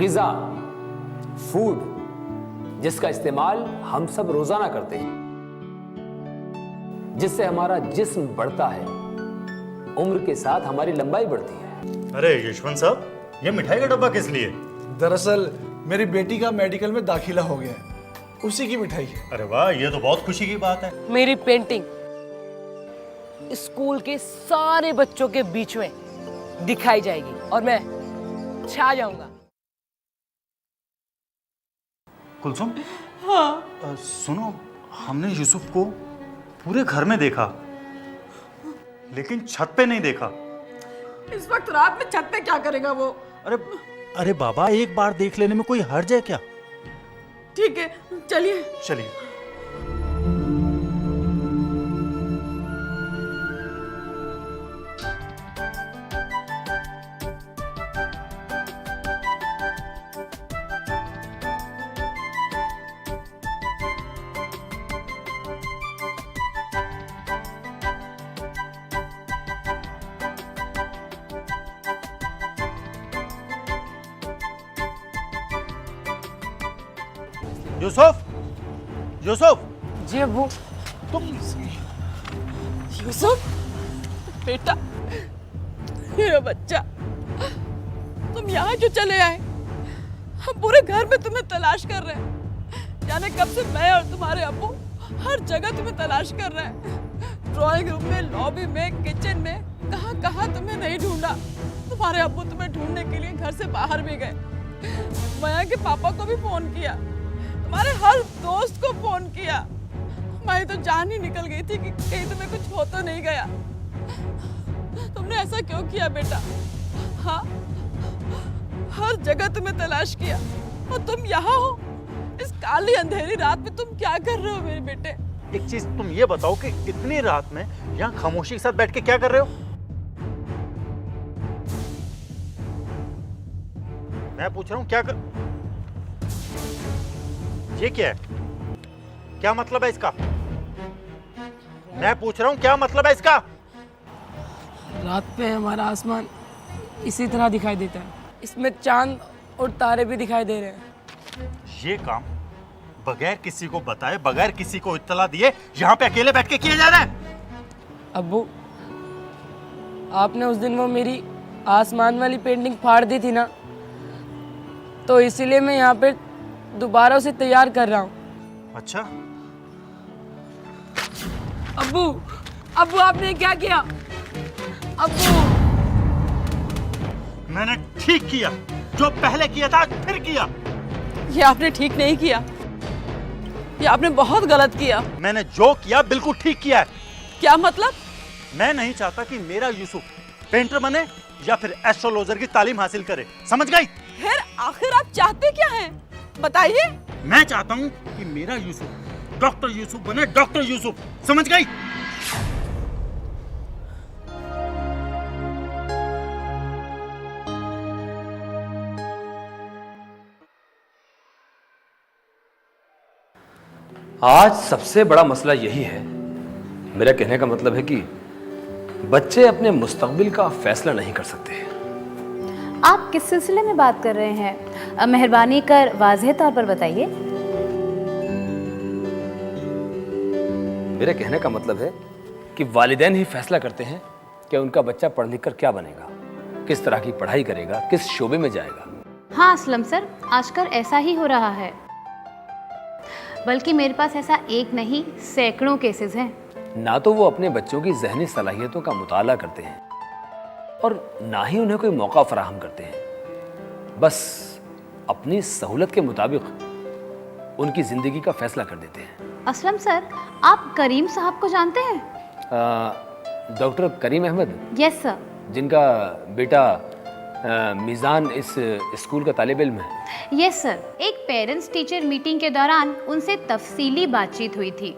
Giza, food, जिसका इस्तेमाल हम सब रोजाना करते हैं, जिससे हमारा जिस्म बढ़ता है, उम्र के साथ हमारी लंबाई बढ़ती है। अरे यशवंत साहब, ये मिठाई का डब्बा किस लिए? दरअसल मेरी बेटी का मेडिकल में दाखिला हो गया है, उसी की मिठाई है। अरे वाह, ये तो बहुत खुशी की बात है। मेरी पेंटिंग स्कूल के सारे बच्चों के बीच में दिखाई जाएगी और मैं छा जाऊंगा। कुलसुम, हाँ सुनो, हमने यूसुफ को पूरे घर में देखा लेकिन छत पे नहीं देखा। इस वक्त रात में छत पे क्या करेगा वो? अरे बाबा, एक बार देख लेने में कोई हर्ज है क्या? ठीक है, चलिए। चलिए। यूसुफ, यूसुफ, जी अब्बू। तुम यूसुफ, बेटा, मेरा बच्चा, तुम यहाँ क्यों चले आए? हम पूरे घर में तुम्हें तलाश कर रहे हैं। जाने कब से मैं और तुम्हारे अब्बू हर जगह तुम्हें तलाश कर रहे हैं। ड्राइंग रूम में, लॉबी में, किचन में, कहाँ कहाँ तुम्हें नहीं ढूंढा। तुम्हारे अब्बू तुम्हें ढूंढने के लिए घर से बाहर भी गए। मया के पापा को भी फोन किया, तुम्हारे हर दोस्त को फोन किया। मैं तो जान ही निकल गई थी कि कहीं तुम्हें कुछ हो तो नहीं गया। तुमने ऐसा क्यों किया बेटा? हाँ, हर जगह तुम्हें तलाश किया और तुम यहाँ हो। इस काली अंधेरी रात में तुम क्या कर रहे हो मेरे बेटे? एक चीज तुम ये बताओ कि इतनी रात में यहाँ खामोशी के साथ बैठ के क्या कर रहे हो? मैं पूछ रहा हूँ क्या कर... ये क्या है? क्या मतलब है इसका? मैं पूछ रहा हूँ क्या मतलब है इसका? रात पे हमारा आसमान इसी तरह दिखाई देता है। इसमें चांद और तारे भी दिखाई दे रहे हैं। ये काम बगैर किसी को बताए, बगैर किसी को इत्तला दिए यहाँ पे अकेले बैठ के किया जा रहा है। अब्बू, आपने उस दिन वो मेरी आसमान वाली पेंटिंग फाड़ दी थी ना, तो इसीलिए मैं यहाँ पे दोबारा उसे तैयार कर रहा हूँ। अच्छा, अब्बू, अब्बू आपने क्या किया? अब्बू, मैंने ठीक किया, जो पहले किया था आज फिर किया। ये आपने ठीक नहीं किया, ये आपने बहुत गलत किया। मैंने जो किया बिल्कुल ठीक किया है। क्या मतलब? मैं नहीं चाहता कि मेरा यूसुफ पेंटर बने या फिर एस्ट्रोलॉजर की तालीम हासिल करे, समझ गई? फिर आखिर आप चाहते क्या हैं? बताइए। मैं चाहता हूँ कि मेरा यूसुफ डॉक्टर यूसुफ बने, डॉक्टर यूसुफ, समझ गई? आज सबसे बड़ा मसला यही है, मेरा कहने का मतलब है कि बच्चे अपने मुस्तकबिल का फैसला नहीं कर सकते। आप किस सिलसिले में बात कर रहे हैं? मेहरबानी कर वाज़ेह तौर पर बताइए। मेरे कहने का मतलब है कि वालिदैन ही फैसला करते हैं कि उनका बच्चा पढ़ लिख कर क्या बनेगा, किस तरह की पढ़ाई करेगा, किस शोबे में जाएगा। हाँ असलम सर, आजकल ऐसा ही हो रहा है। बल्कि मेरे पास ऐसा एक नहीं सैकड़ों केसेस हैं। ना तो वो अपने बच्चों की ज़हनी सलाहियतों का मुताला करते हैं और ना ही उन्हें कोई मौका फराहम करते हैं। बस अपनी सहूलत के मुताबिक उनकी ज़िंदगी का फैसला कर देते हैं। असलम सर, आप करीम साहब को जानते हैं? Doctor Karim Ahmed? Yes sir. जिनका बेटा मीज़ान इस स्कूल का तालिब इल्म है। यस सर, एक पेरेंट्स टीचर मीटिंग के दौरान उनसे तफसीली बातचीत हुई थी।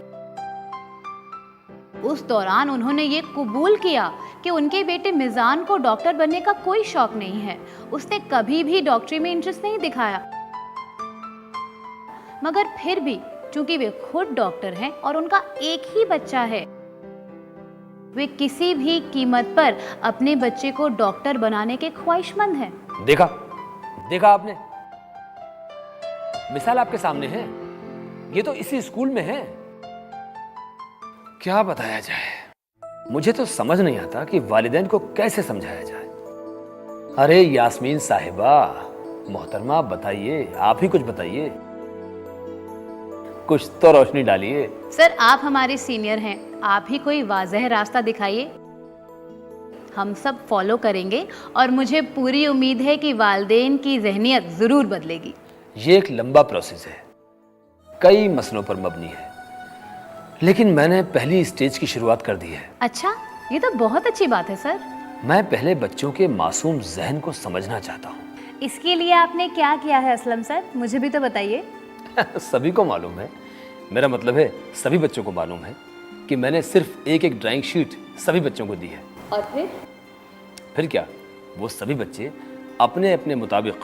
उस दौरान उन्होंने ये कबूल किया कि उनके बेटे मिज़ान को डॉक्टर बनने का कोई शौक नहीं है। उसने कभी भी डॉक्टरी में इंटरेस्ट नहीं दिखाया, मगर फिर भी चूंकि वे खुद डॉक्टर हैं और उनका एक ही बच्चा है, वे किसी भी कीमत पर अपने बच्चे को डॉक्टर बनाने के ख्वाहिशमंद हैं। देखा आपने, मिसाल आपके सामने है, ये तो इसी स्कूल में है। क्या बताया जाए, मुझे तो समझ नहीं आता कि वालिदैन को कैसे समझाया जाए। अरे यास्मीन साहिबा, मोहतरमा बताइए, आप ही कुछ बताइए, कुछ तो रोशनी डालिए। सर आप हमारे सीनियर हैं, आप ही कोई वाज़ह रास्ता दिखाइए। हम सब फॉलो करेंगे और मुझे पूरी उम्मीद है कि वालिदैन की ज़हनियत ज़रूर बदलेगी। ये एक लंबा प्रोसेस है, कई मसलों पर मबनी है, लेकिन मैंने पहली स्टेज की शुरुआत कर दी है। अच्छा, ये तो बहुत अच्छी बात है सर। मैं पहले बच्चों के मासूम जहन को समझना चाहता हूँ। इसके लिए आपने क्या किया है असलम सर, मुझे भी तो बताइए। सभी को मालूम है, मेरा मतलब है सभी बच्चों को मालूम है कि मैंने सिर्फ एक एक ड्राइंग शीट सभी बच्चों को दी है। और फिर क्या, वो सभी बच्चे अपने अपने मुताबिक,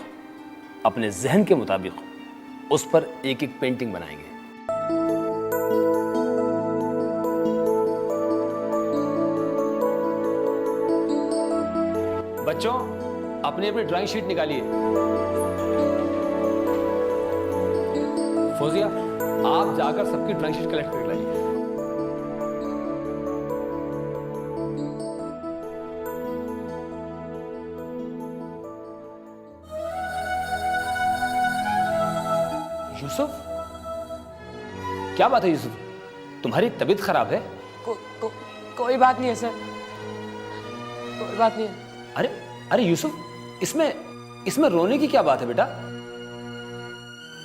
अपने जहन के मुताबिक उस पर एक एक पेंटिंग बनाएंगे। बच्चों, अपनी अपनी ड्राइंग शीट निकालिए। फौजिया, आप जाकर सबकी ड्राइंग शीट कलेक्ट कर लाइए। यूसुफ, क्या बात है यूसुफ, तुम्हारी तबीयत खराब है? कोई बात नहीं है सर, कोई बात नहीं है। अरे अरे यूसुफ, इसमें रोने की क्या बात है बेटा?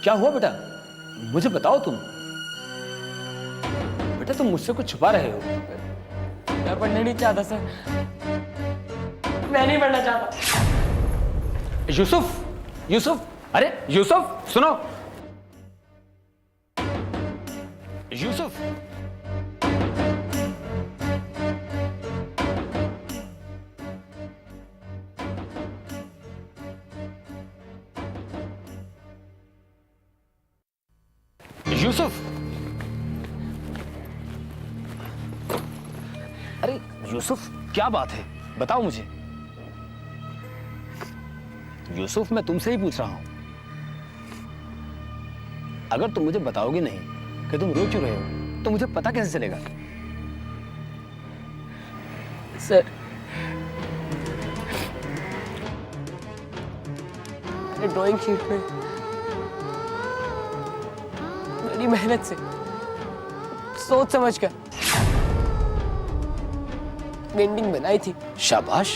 क्या हुआ बेटा, मुझे बताओ तुम। बेटा तुम मुझसे कुछ छुपा रहे हो। मैं पढ़ना नहीं चाहता सर, मैं नहीं पढ़ना चाहता। यूसुफ, यूसुफ, अरे यूसुफ सुनो। यूसुफ, यूसुफ, अरे यूसुफ क्या बात है, बताओ मुझे। यूसुफ मैं तुमसे ही पूछ रहा हूं। अगर तुम मुझे बताओगे नहीं कि तुम रो क्यों रहे हो, तो मुझे पता कैसे चलेगा? सर ड्राइंग शीट में बड़ी मेहनत से, सोच समझ कर पेंटिंग बनाई थी। शाबाश,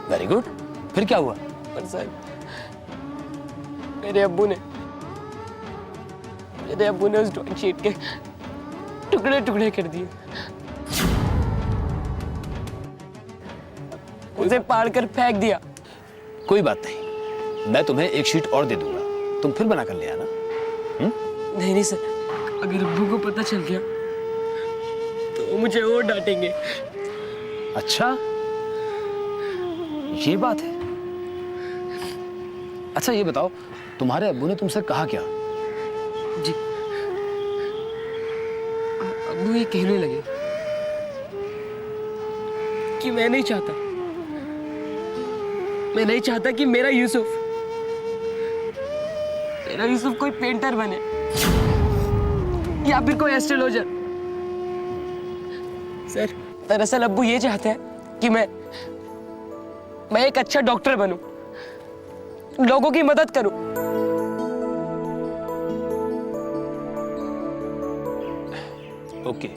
वेरी गुड। फिर क्या हुआ? पर सर मेरे अब्बू ने उस ड्राइंग शीट के टुकड़े टुकड़े कर दिए, उसे फाड़ कर फेंक दिया। कोई बात नहीं, मैं तुम्हें एक शीट और दे दूंगा, तुम फिर बना कर ले आना। नहीं सर, अगर अब्बू को पता चल गया तो वो मुझे और डांटेंगे। अच्छा, ये बात है। अच्छा ये बताओ, तुम्हारे अब्बू ने तुमसे कहा क्या? जी, अब्बू ये कहने लगे कि मैं नहीं चाहता कि मेरा यूसुफ कोई पेंटर बने या फिर कोई एस्ट्रोलॉजर। सर दरअसल अब्बू ये चाहते हैं कि मैं एक अच्छा डॉक्टर बनूं, लोगों की मदद करूं। ओके,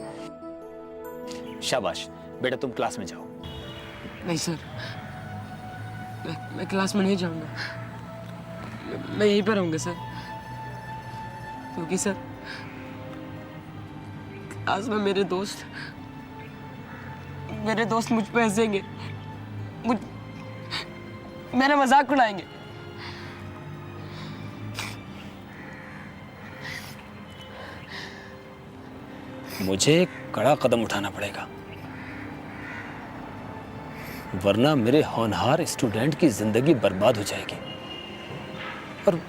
शाबाश बेटा, तुम क्लास में जाओ। नहीं सर, मैं क्लास में नहीं जाऊंगा, मैं यहीं पर रहूंगा सर, क्योंकि सर क्लास में मेरे दोस्त मुझ पे हंसेंगे, मेरा मजाक उड़ाएंगे। मुझे कड़ा कदम उठाना पड़ेगा, वरना मेरे होनहार स्टूडेंट की जिंदगी बर्बाद हो जाएगी और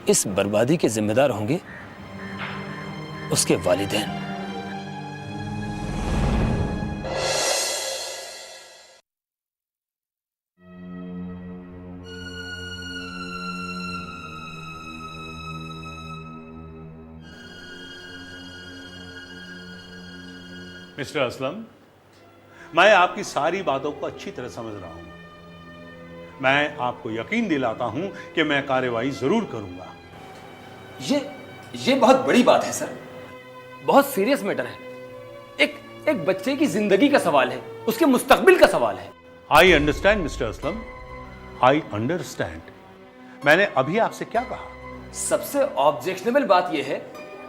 इस बर्बादी के जिम्मेदार होंगे उसके वालिदैन। मिस्टर असलम, मैं आपकी सारी बातों को अच्छी तरह समझ रहा हूं। मैं आपको यकीन दिलाता हूं कि मैं कार्रवाई जरूर करूंगा। ये बहुत बड़ी बात है सर, बहुत सीरियस मैटर है। एक बच्चे की जिंदगी का सवाल है, उसके मुस्तकबिल का सवाल है। I understand mister Aslam, I understand. मैंने अभी आपसे क्या कहा? सबसे ऑब्जेक्शनेबल बात यह है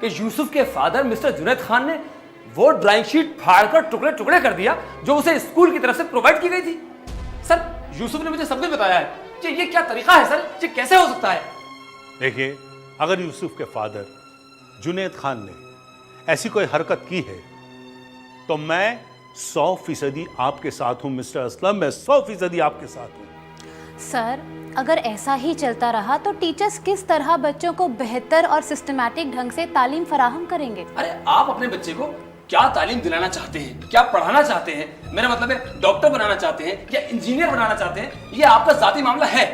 कि यूसुफ के फादर मिस्टर जुनैद खान ने वो ड्राइंग शीट फाड़कर टुकड़े टुकड़े कर दिया जो उसे स्कूल की तरफ से प्रोवाइड की गई थी। सर, यूसुफ ने मुझे सब कुछ बताया है कि ये क्या तरीका है सर, ये कैसे हो सकता है? देखिए, अगर यूसुफ के फादर जुनैद खान ने ऐसी कोई हरकत की है तो मैं 100% आपके साथ हूं मिस्टर असलम, मैं 100% आपके साथ हूं। सर, अगर ऐसा ही चलता रहा तो टीचर्स किस तरह बच्चों को बेहतर और सिस्टमैटिक ढंग से तालीम फराहम करेंगे? अरे आप अपने बच्चे को क्या तालीम दिलाना चाहते हैं, क्या पढ़ाना चाहते हैं? मेरा मतलब है डॉक्टर बनाना चाहते हैं या इंजीनियर बनाना चाहते हैं, ये आपका जाती मामला है,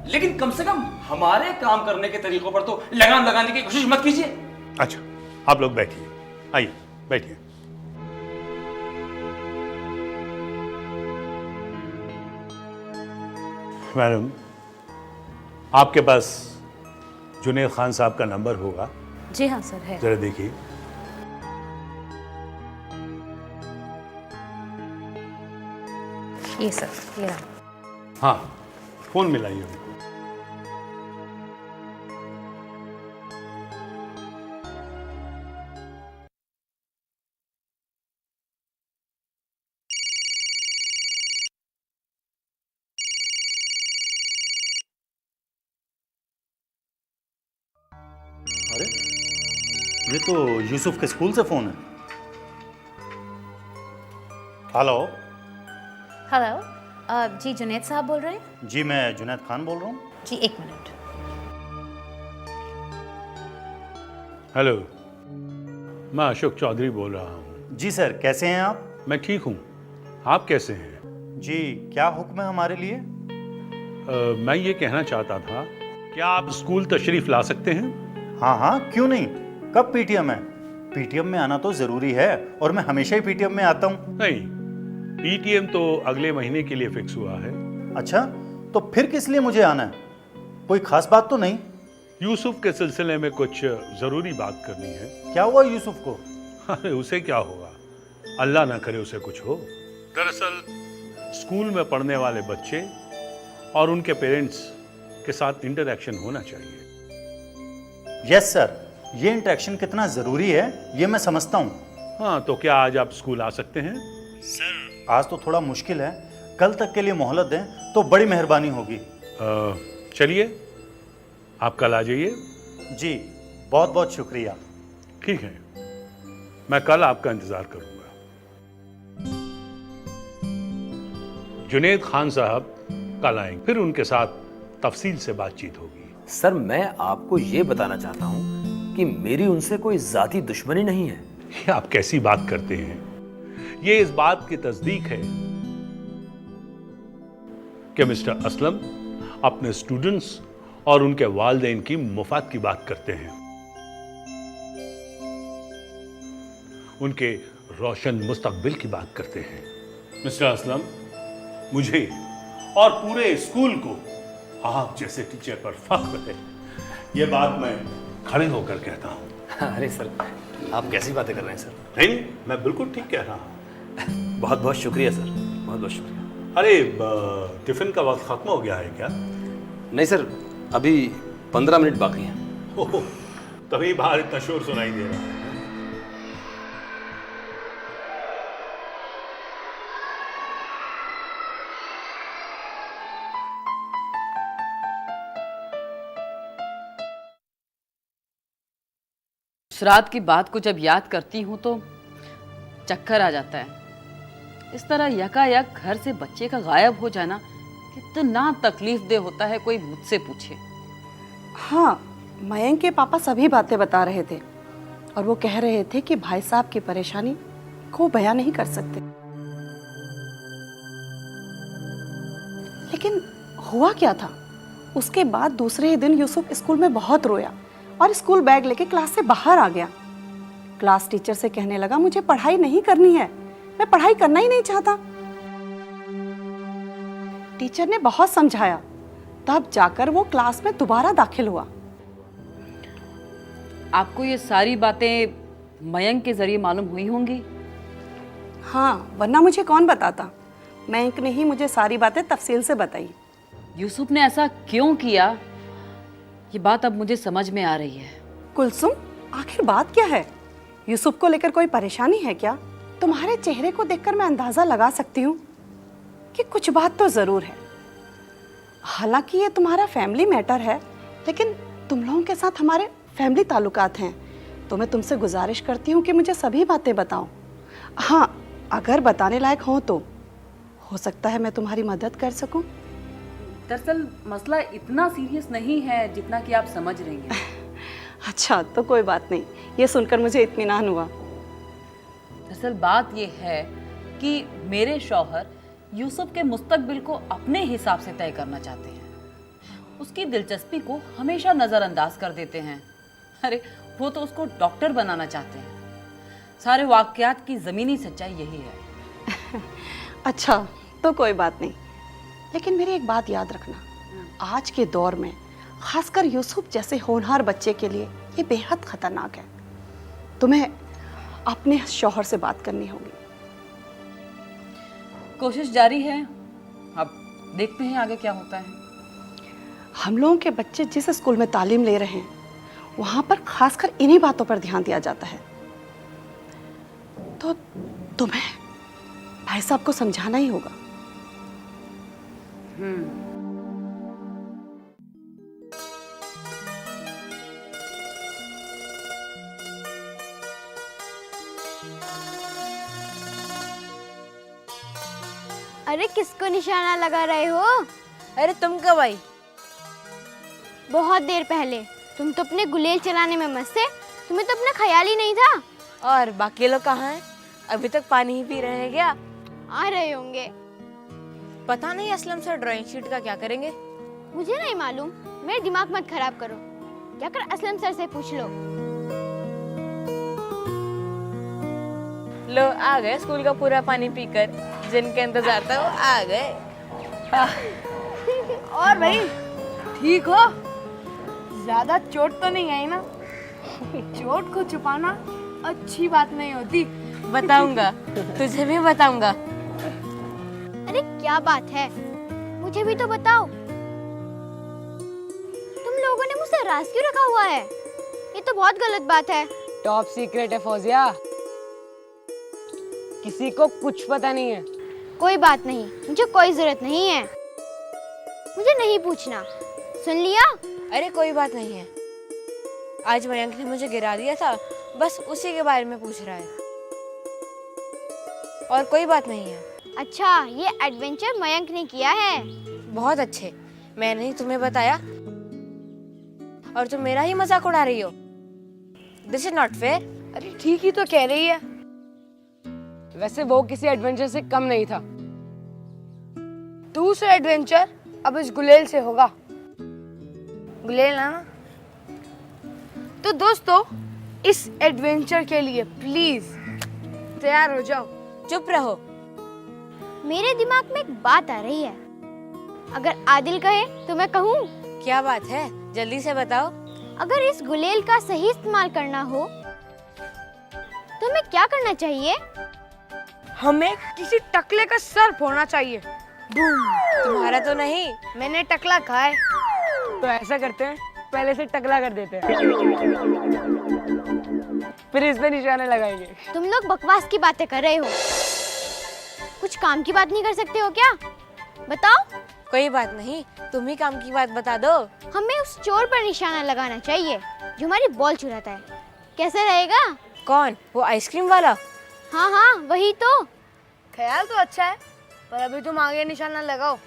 लेकिन कम से कम हमारे काम करने के तरीकों पर तो लगाम लगाने की कोशिश मत कीजिए। अच्छा, आप लोग बैठिए, आइए बैठिए। मैडम, आपके पास जुनैद खान साहब का नंबर होगा? जी हाँ सर, है। जरा देखिए। ये सर, ये रहा। हाँ, फोन मिलाइए उनको। अरे, ये तो यूसुफ के स्कूल से फोन है। हेलो। हेलो, जी जुनैद साहब बोल रहे हैं? जी, मैं जुनैद खान बोल रहा हूँ। जी, एक मिनट। हेलो, मैं अशोक चौधरी बोल रहा हूँ। जी सर, कैसे हैं आप? मैं ठीक हूँ, आप कैसे हैं? जी, क्या हुक्म है हमारे लिए? मैं ये कहना चाहता था, क्या आप स्कूल तशरीफ ला सकते हैं? हाँ हाँ, क्यों नहीं। कब पीटीएम है? पीटीएम में आना तो जरूरी है और मैं हमेशा ही पीटीएम में आता हूँ। नहीं, पीटीएम तो अगले महीने के लिए फिक्स हुआ है। अच्छा, तो फिर किस लिए मुझे आना है? कोई खास बात तो नहीं? यूसुफ के सिलसिले में कुछ जरूरी बात करनी है। क्या हुआ यूसुफ को? अरे उसे क्या होगा, अल्लाह ना करे उसे कुछ हो। दरअसल स्कूल में पढ़ने वाले बच्चे और उनके पेरेंट्स के साथ इंटरेक्शन होना चाहिए। यस सर, ये इंटरेक्शन कितना जरूरी है ये मैं समझता हूँ। हाँ, तो क्या आज आप स्कूल आ सकते हैं? सर, आज तो थोड़ा मुश्किल है, कल तक के लिए मोहलत दें तो बड़ी मेहरबानी होगी। चलिए, आप कल आ जाइए। जी, बहुत बहुत शुक्रिया। ठीक है, मैं कल आपका इंतजार करूंगा। जुनैद खान साहब कल आएंगे, फिर उनके साथ तफसील से बातचीत होगी। सर, मैं आपको ये बताना चाहता हूँ कि मेरी उनसे कोई जाती दुश्मनी नहीं है। ये आप कैसी बात करते हैं? ये इस बात की तस्दीक है कि मिस्टर असलम अपने स्टूडेंट्स और उनके वालिदैन की मुफाद की बात करते हैं, उनके रोशन मुस्तकबिल की बात करते हैं। मिस्टर असलम, मुझे और पूरे स्कूल को आप जैसे टीचर पर फख्र है, ये बात मैं खड़े होकर कहता हूँ। अरे सर, आप कैसी बातें कर रहे हैं सर? नहीं, मैं बिल्कुल ठीक कह रहा हूँ। बहुत बहुत शुक्रिया सर, बहुत बहुत शुक्रिया। अरे, टिफिन का वक्त खत्म हो गया है क्या? नहीं सर, अभी 15 मिनट बाकी हैं। ओह, तभी बाहर इतना शोर सुनाई दे रहा है। उस रात की बात को जब याद करती हूँ तो चक्कर आ जाता है। इस तरह यकायक घर से बच्चे का गायब हो जाना कितना तकलीफ दे होता है, कोई मुझसे पूछे। हाँ, मयंक के पापा सभी बातें बता रहे थे और वो कह रहे थे कि भाई साहब की परेशानी को बयां नहीं कर सकते। लेकिन हुआ क्या था? उसके बाद दूसरे ही दिन यूसुफ स्कूल में बहुत रोया और स्कूल बैग लेके क्लास से बाहर आ गया। क्लास टीचर से कहने लगा मुझे पढ़ाई नहीं करनी है, मैं पढ़ाई करना ही नहीं चाहता। टीचर ने बहुत समझाया, तब जाकर वो क्लास में दोबारा दाखिल हुआ। आपको ये सारी बातें मयंक के जरिए मालूम हुई होंगी? हाँ, वरना मुझे कौन बताता। मयंक ने ही मुझे सारी बातें तफसील से बताई। यूसुफ ने ऐसा क्यों किया, ये बात अब मुझे समझ में आ रही है। कुलसुम, आखिर बात क्या है? यूसुफ को लेकर कोई परेशानी है क्या? तुम्हारे चेहरे को देखकर मैं अंदाजा लगा सकती हूँ कि कुछ बात तो जरूर है। हालांकि ये तुम्हारा फैमिली मैटर है, लेकिन तुम लोगों के साथ हमारे फैमिली ताल्लुकात हैं, तो मैं तुमसे गुजारिश करती हूँ कि मुझे सभी बातें बताओ। हाँ, अगर बताने लायक हो तो हो सकता है मैं तुम्हारी मदद कर सकूं। दरअसल मसला इतना सीरियस नहीं है जितना कि आप समझ रही हैं। अच्छा, तो कोई बात नहीं, ये सुनकर मुझे इत्मीनान हुआ। दरअसल बात ये है कि मेरे शौहर यूसुफ के मुस्तकबिल को अपने हिसाब से तय करना चाहते हैं। उसकी दिलचस्पी को हमेशा नज़रअंदाज कर देते हैं। अरे वो तो उसको डॉक्टर बनाना चाहते हैं। सारे वाकयात की ज़मीनी सच्चाई यही है। अच्छा, तो कोई बात नहीं, लेकिन मेरी एक बात याद रखना, आज के दौर में खासकर यूसुफ जैसे होनहार बच्चे के लिए ये बेहद खतरनाक है। तुम्हें अपने शौहर से बात करनी होगी। कोशिश जारी है, अब देखते हैं आगे क्या होता है। हम लोगों के बच्चे जिस स्कूल में तालीम ले रहे हैं, वहां पर खासकर इन्हीं बातों पर ध्यान दिया जाता है। तो तुम्हें भाई साहब को समझाना ही होगा। अरे किसको निशाना लगा रहे हो? अरे तुम कब आई? बहुत देर पहले। तुम तो अपने गुलेल चलाने में मस्त थे, तुम्हें तो अपना ख्याल ही नहीं था। और बाकी लोग कहाँ हैं? अभी तक पानी ही पी रहे हैं क्या? आ रहे होंगे। पता नहीं असलम सर ड्राइंग शीट का क्या करेंगे। मुझे नहीं मालूम, मेरे दिमाग मत खराब करो। जाकर असलम सर से पूछ लो। लो आ गए स्कूल का पूरा पानी पीकर, जिनका इंतजार था वो आ गए। और भाई ठीक हो? ज्यादा चोट तो नहीं आई ना? चोट को छुपाना अच्छी बात नहीं होती। बताऊंगा, तुझे भी बताऊंगा। अरे क्या बात है, मुझे भी तो बताओ। तुम लोगों ने मुझसे राज क्यों रखा हुआ है? ये तो बहुत गलत बात है। टॉप सीक्रेट है फौजिया, किसी को कुछ पता नहीं है। कोई बात नहीं, मुझे कोई जरूरत नहीं है। मुझे नहीं पूछना, सुन लिया? अरे कोई बात नहीं है, आज मयंक ने मुझे गिरा दिया था, बस उसी के बारे में पूछ रहा है, और कोई बात नहीं है। अच्छा, ये एडवेंचर मयंक ने किया है। बहुत अच्छे, मैंने ही तुम्हें बताया और तुम मेरा ही मजाक उड़ा रही हो। This is not fair. अरे ठीक ही तो कह रही है। वैसे वो किसी एडवेंचर से कम नहीं था। दूसरा एडवेंचर अब इस गुलेल से होगा। गुलेल ना? तो दोस्तों, इस एडवेंचर के लिए प्लीज तैयार हो जाओ। चुप रहो। मेरे दिमाग में एक बात आ रही है, अगर आदिल कहे तो मैं कहूँ? क्या बात है, जल्दी से बताओ। अगर इस गुलेल का सही इस्तेमाल करना हो तो हमें क्या करना चाहिए? हमें किसी टकले का सर फोड़ना चाहिए। तुम्हारा तो नहीं। मैंने टकला खाया है। तो ऐसा करते हैं, पहले से टकला कर देते हैं, फिर इस पे निशाने लगाएंगे। तुम लोग बकवास की बातें कर रहे हो, कुछ काम की बात नहीं कर सकते हो क्या? बताओ। कोई बात नहीं, तुम ही काम की बात बता दो। हमें उस चोर पर निशाना लगाना चाहिए जो हमारी बॉल चुराता है। कैसे रहेगा? कौन? वो आइसक्रीम वाला? हाँ हाँ, वही तो। ख्याल तो अच्छा है, पर अभी तुम आगे निशाना लगाओ।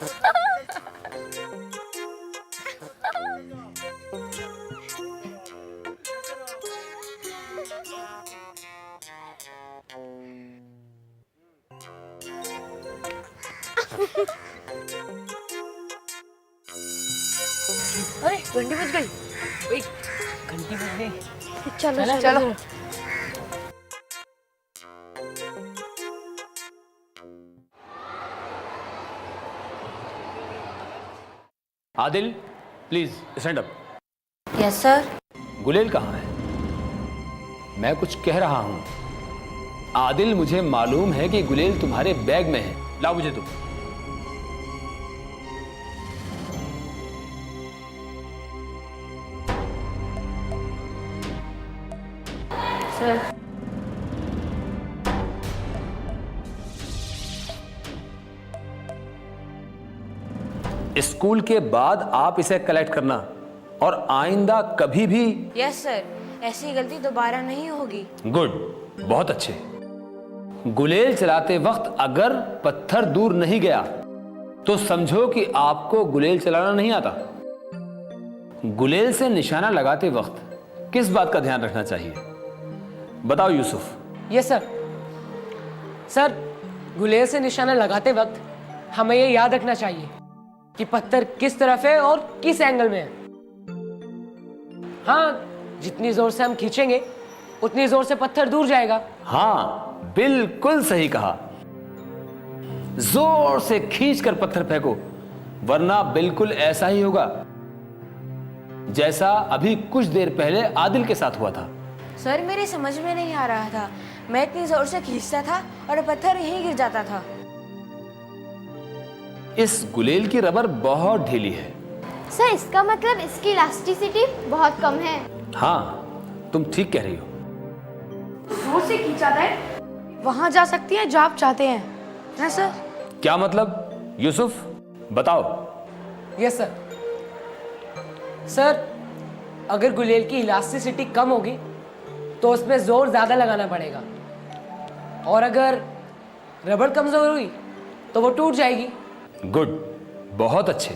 अरे घंटी बज गई। ओए, घंटी बज गई। चलो चलो। Adil please stand up. Yes sir. गुलेल कहाँ है? मैं कुछ कह रहा हूं। आदिल, मुझे मालूम है कि गुलेल तुम्हारे बैग में है। लाओ मुझे तुम। सर स्कूल के बाद आप इसे कलेक्ट करना और आइंदा कभी भी। यस सर, ऐसी गलती दोबारा नहीं होगी। गुड, बहुत अच्छे। गुलेल चलाते वक्त अगर पत्थर दूर नहीं गया तो समझो कि आपको गुलेल चलाना नहीं आता। गुलेल से निशाना लगाते वक्त किस बात का ध्यान रखना चाहिए? बताओ यूसुफ। Yes sir. सर, गुलेल से निशाना लगाते वक्त हमें ये याद रखना चाहिए कि पत्थर किस तरफ है और किस एंगल में है। हाँ, जितनी जोर से हम खींचेंगे उतनी जोर से पत्थर दूर जाएगा। हाँ, बिल्कुल सही कहा। जोर से खींचकर पत्थर फेंको, वरना बिल्कुल ऐसा ही होगा जैसा अभी कुछ देर पहले आदिल के साथ हुआ था। सर, मेरी समझ में नहीं आ रहा था। मैं इतनी जोर से खींचता था और पत्थर यहीं गिर जाता था। इस गुलेल की रबर बहुत ढीली है। सर, इसका मतलब इसकी इलास्टिसिटी बहुत कम है। हाँ, तुम ठीक कह रही हो। जोर से खींचा है, वहां जा सकती है जहाँ आप चाहते हैं ना सर? क्या मतलब? यूसुफ बताओ। Yes sir. सर, अगर गुलेल की इलास्टिसिटी कम होगी तो उसमें जोर ज्यादा लगाना पड़ेगा, और अगर रबड़ कमजोर हुई तो वो टूट जाएगी। गुड, बहुत अच्छे,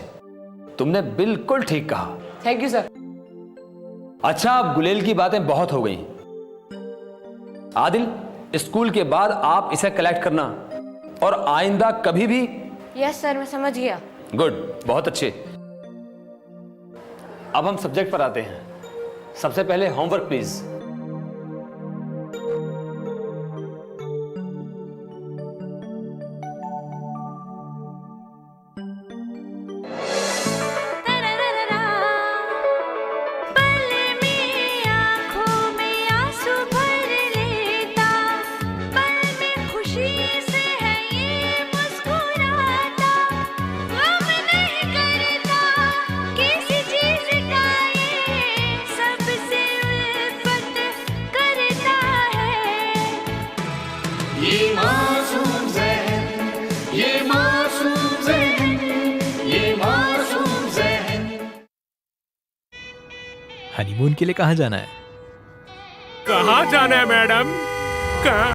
तुमने बिल्कुल ठीक कहा। Thank you sir. अच्छा, अब गुलेल की बातें बहुत हो गई। आदिल, स्कूल के बाद आप इसे कलेक्ट करना और आइंदा कभी भी। यस सर, मैं समझ गया। गुड, बहुत अच्छे। अब हम सब्जेक्ट पर आते हैं। सबसे पहले होमवर्क प्लीज। हनीमून के लिए कहाँ जाना है? कहाँ जाना है मैडम? कहाँ?